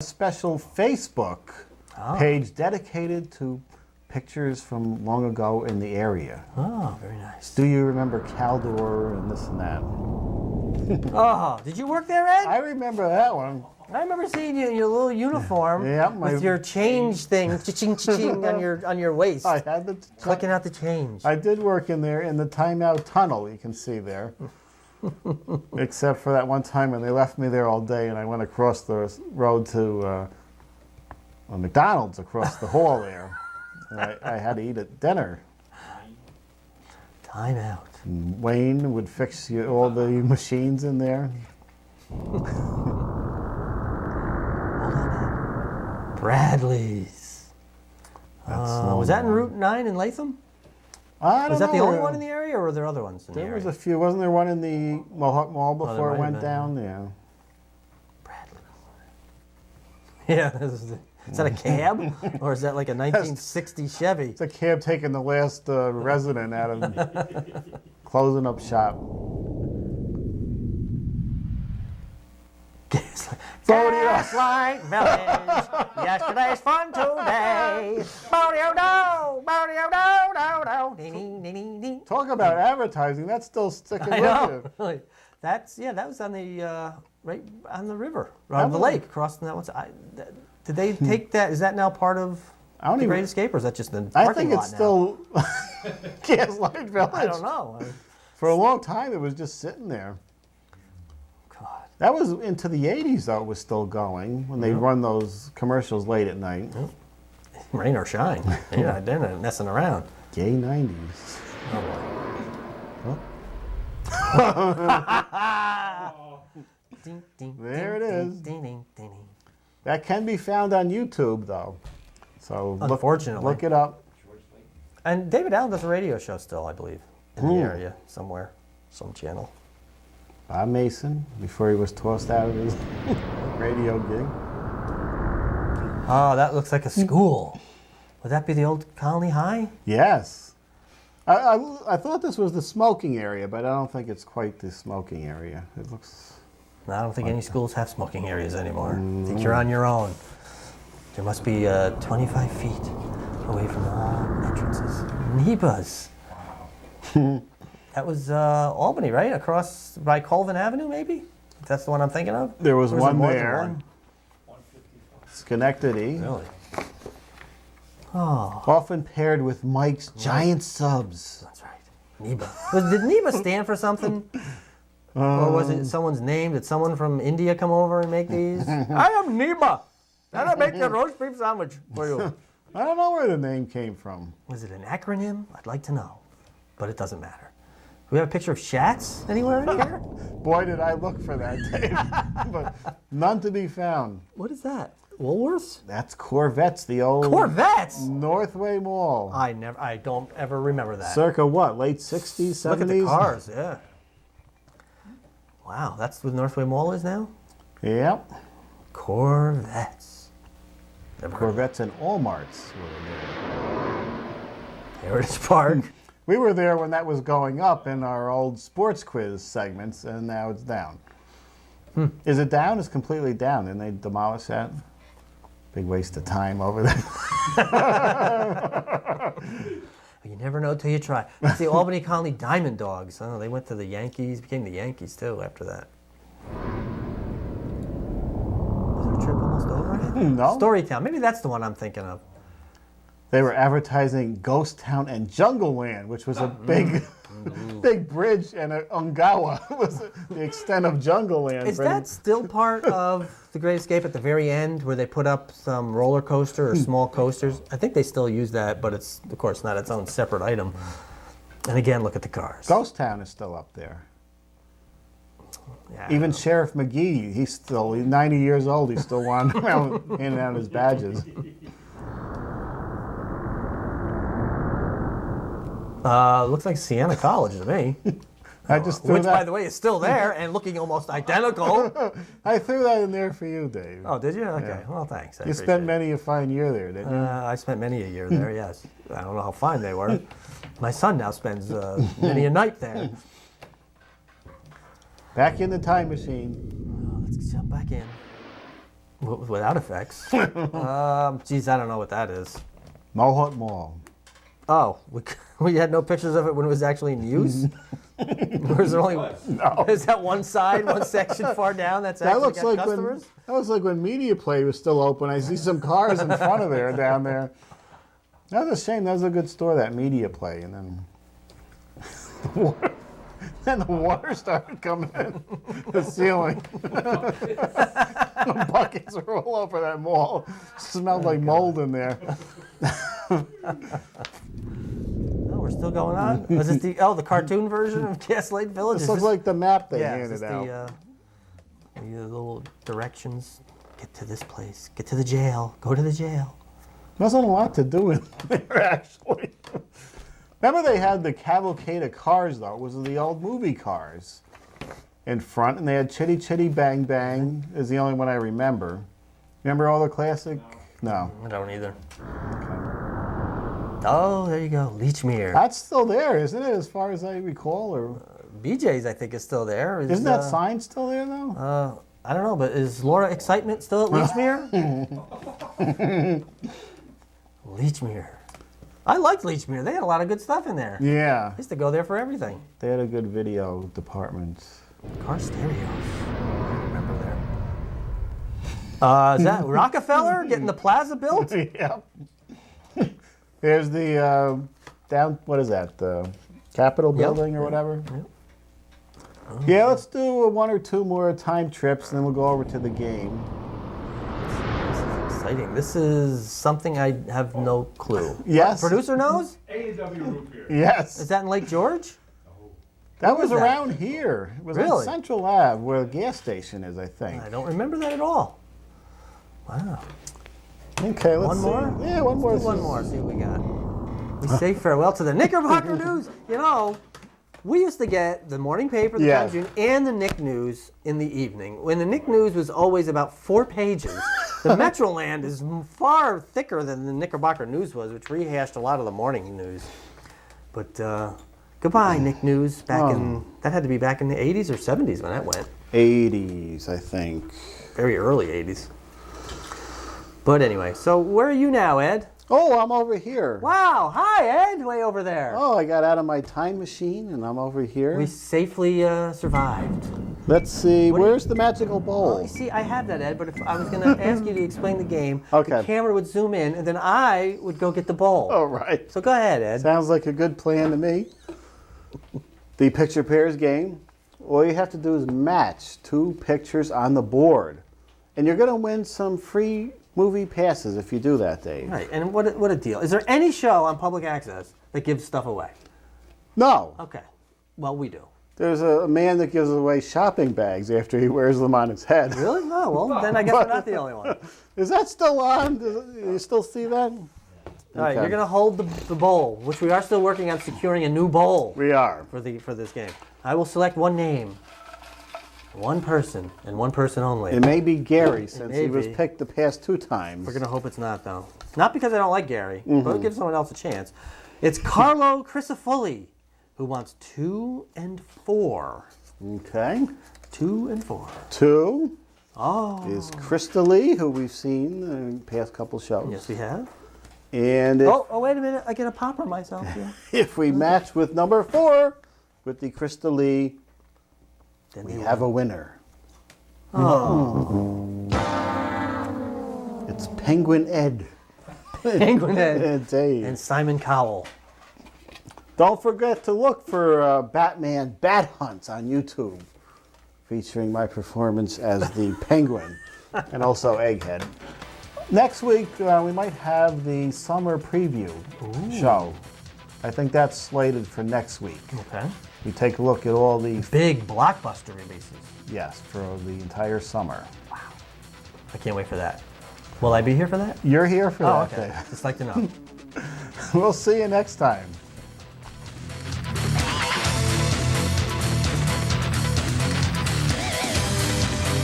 special Facebook page dedicated to pictures from long ago in the area. Oh, very nice. Do you remember Caldor and this and that? Oh, did you work there, Ed? I remember that one. I remember seeing you in your little uniform with your change thing, cha-ching, on your waist. I had the clicking out the change. I did work in there in the timeout tunnel, you can see there. Except for that one time when they left me there all day and I went across the road to a McDonald's across the hall there. And I had to eat at dinner. Time out. And Wayne would fix all the machines in there. Hold on, Ed. Bradley's. Was that in Route 9 in Latham? Was that the only one in the area, or were there other ones in the area? There was a few. Wasn't there one in the Mohawk Mall before it went down? Yeah. Bradley. Yeah. Is that a cab? Or is that like a 1960 Chevy? It's a cab taking the last resident out of closing up shop. Gaslight Village. Yesterday's fun today. Talk about advertising. That's still sticking with you. Really. That was on the right on the river, on the lake, crossing that one side. Did they take that? Is that now part of the Great Escape, or is that just the parking lot now? I think it's still Gaslight Village. I don't know. For a long time, it was just sitting there. God. That was into the 80s, though. It was still going when they run those commercials late at night. Rain or shine. They're not messing around. Gay 90s. Oh, There it is. That can be found on YouTube, though. So unfortunately, look it up. And David Allen does a radio show still, I believe, in the area somewhere, some channel. Bob Mason, before he was tossed out of his radio gig. Oh, that looks like a school. Would that be the old Colony High? Yes. I thought this was the smoking area, but I don't think it's quite the smoking area. It looks... I don't think any schools have smoking areas anymore. I think you're on your own. There must be 25 feet away from all entrances. Neba's. That was Albany, right? Across by Colvin Avenue, maybe? That's the one I'm thinking of? There was one there. Schenectady. Really? Oh. Often paired with Mike's Giant Subs. That's right. Neba. Did Neba stand for something? Or was it someone's name? Did someone from India come over and make these? I am Neba, and I make the roast beef sandwich for you. I don't know where the name came from. Was it an acronym? I'd like to know, but it doesn't matter. Do we have a picture of Schatz anywhere in here? Boy, did I look for that, Dave. But none to be found. What is that? Woolworths? That's Corvettes, the old Corvettes? Northway Mall. I don't ever remember that. Circa what? Late 60s, 70s? Look at the cars, yeah. Wow, that's what Northway Mall is now? Yep. Corvettes. Corvettes and Allmarts were there. Heritage Park. We were there when that was going up in our old sports quiz segments, and now it's down. Is it down? It's completely down. Didn't they demolish that? Big waste of time over there. You never know till you try. That's the Albany Colony Diamond Dogs. Oh, they went to the Yankees, became the Yankees too after that. Is our trip almost over? No. Storytown. Maybe that's the one I'm thinking of. They were advertising Ghost Town and Jungle Land, which was a big bridge, and Ungawa was the extent of Jungle Land. Is that still part of the Great Escape at the very end, where they put up some roller coaster or small coasters? I think they still use that, but it's, of course, not its own separate item. And again, look at the cars. Ghost Town is still up there. Yeah, Even Sheriff McGee, he's 90 years old. He's still wandering around handing out his badges. looks like Sienna College to me. Which, by the way, is still there and looking almost identical. I threw that in there for you, Dave. Oh, did you? Okay. Yeah. Well, thanks. You spent many a fine year there, didn't you? I spent many a year there, yes. I don't know how fine they were. My son now spends many a night there. Back in the time machine. Let's jump back in. Without effects. Geez, I don't know what that is. Mohawk Mall. Oh, we had no pictures of it when it was actually in use? Or is there only is that one side, one section far down that's actually got customers? That looks like when Media Play was still open. I see some cars in front of there down there. That was a shame. That was a good store, that Media Play. And then the water started coming in the ceiling. The buckets were all over that mall. Smelled like mold in there. Oh, we're still going on? Was it the cartoon version of Gaslight Village? This looks like the map they is handed this out. The little directions. Get to this place. Get to the jail. Go to the jail. Wasn't a lot to do in there, actually. Remember they had the cavalcade of cars, though. It was the old movie cars in front, and they had Chitty Chitty Bang Bang is the only one I remember. Remember all the classic? No. I don't either. Okay. Oh, there you go. Lechmere. That's still there, isn't it, as far as I recall? Or BJ's, I think, is still there. isn't that sign still there, though? I don't know, but is Laura Excitement still at Lechmere? Lechmere. I liked Lechmere. They had a lot of good stuff in there. Yeah. I used to go there for everything. They had a good video department. Car stereos. I remember there. Is that Rockefeller getting the plaza built? Yep. There's the what is that? The Capitol building or whatever? Yep. Oh, yeah, let's do one or two more time trips, and then we'll go over to the game. This is exciting. This is something I have no clue. Yes. Producer knows? A&W root beer. Yes. Is that in Lake George? That was was that? around here. It was on Really? Central Ave, where the gas station is, I think. I don't remember that at all. Wow. Okay, let's One see. more? Yeah, one more. Let's do one more, see what we got. We say farewell to the Knickerbocker News. You know, we used to get the morning paper, the Yeah. Times-Union, and the Nick News in the evening. When the Nick News was always about 4 pages. The Metroland is far thicker than the Knickerbocker News was, which rehashed a lot of the morning news. But goodbye, Nick News. That had to be back in the 80s or 70s when that went. 80s, I think. Very early 80s. But anyway, so where are you now, Ed? Oh, I'm over here. Wow, hi, Ed, way over there. Oh, I got out of my time machine, and I'm over here. We safely survived. Let's see, What do where's the magical bowl? Well, you see, I have that, Ed, but if I was going to ask you to explain the game, Okay. the camera would zoom in, and then I would go get the bowl. All right. So go ahead, Ed. Sounds like a good plan to me. The picture pairs game. All you have to do is match 2 pictures on the board. And you're going to win some free movie passes if you do that, Dave. Right, and what a deal. Is there any show on public access that gives stuff away? No. Okay, well, we do. There's a man that gives away shopping bags after he wears them on his head. Really? No, well, then I guess I'm not the only one. Is that still on? You still see that? All right, you're going to hold the bowl, which we are still working on securing a new bowl We are. for this game. I will select one name, one person, and one person only. It may be Gary since may he was be. picked the past 2 times. We're going to hope it's not, though. Not because I don't like Gary, but give someone else a chance. It's Carlo Crisafulli, who wants 2 and 4. Okay. 2 and 4. 2 Oh. is Krista Lee, who we've seen in the past couple shows. Yes, we have. And if, Oh, wait a minute. I get a popper myself here. if we match with number 4 with the Krista Lee, Then we they have a winner. Oh. It's Penguin Ed. Penguin Ed And Dave. and Simon Cowell. Don't forget to look for Batman Bat Hunts on YouTube, featuring my performance as the Penguin and also Egghead. Next week, we might have the summer preview show. I think that's slated for next week. Okay. We take a look at all the, Big blockbuster releases. yes, for the entire summer. I can't wait for that. Will I be here for that? You're here for Oh, that okay. day. Just like to know. We'll see you next time.